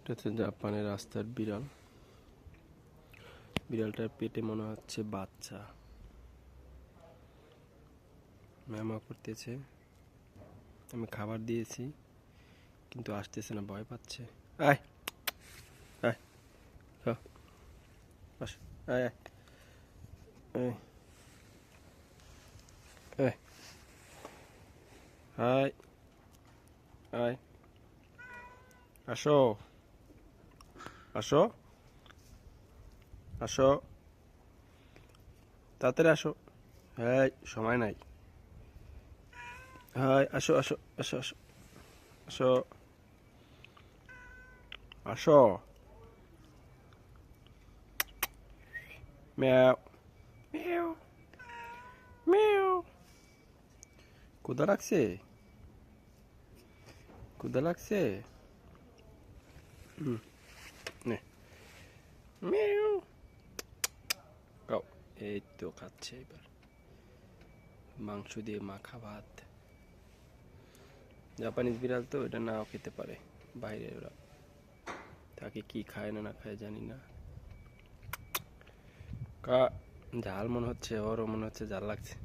এটা হচ্ছে জাপানের রাস্তার বিড়াল। বিড়ালটার পেটে মনে হচ্ছে বাচ্চা, ম্যামা করতেছে। আমি খাবার দিয়েছি কিন্তু আসতেছে না, ভয় পাচ্ছে। আয় আয়, আস, আয় আয় আয় আয় আয় আয়, আসো আসো আসো, তাড়াতাড়ি আসো। হ্যাঁ, সময় নাই। হ্যাঁ, আসো আসো আসো আসো আসো আসো। ম্যাও ম্যাও ম্যাও। ক্ষুধা লাগছে? ক্ষুধা লাগছে? নে, ম্যাও। খাও। এই তো খাচ্ছে এবার, মাংস দিয়ে মাখা ভাত। জাপানিজ বিড়াল তো এটা নাও খেতে পারে, বাইরে ওরা তাকে কি খায় না না খায় জানি না। ঝাল মনে হচ্ছে, ওরও মনে হচ্ছে ঝাল লাগছে।